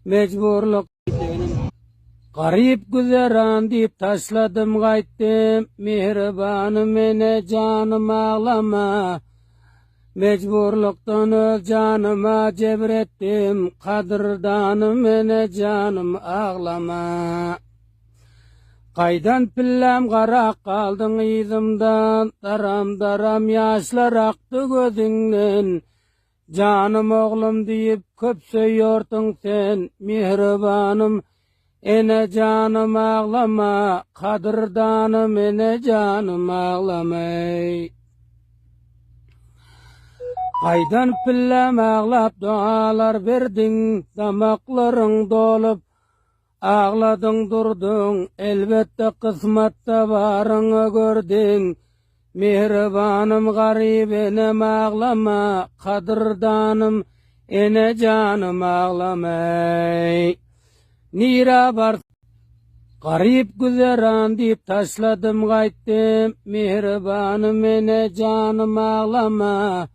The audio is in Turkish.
Mecburluk garip güzeran deyip taşladım gayttim. Mihribanım mene canım ağlama. Mecburluktan öl canıma cebrettim. Kadırdanım mene canım ağlama. Kaydan pillem qarak kaldın izimden. Daram daram yaşlar aktı gözünden. Canım oğlum deyip köp söyortun sen. Mihribanım ene canım ağlama. Kadırdanım ene canım ağlamay. Kaydan pillem ağlap dualar verdin. Damakların dolup ağladın durdun. Elbette kısmette varını gördün. Mihribanım garip enem ağlama. Kadırdanım ene canım ağlamay. Nira bar garip güzeran deyip taşladım gayttim. Mihribanım ene canım ağlama.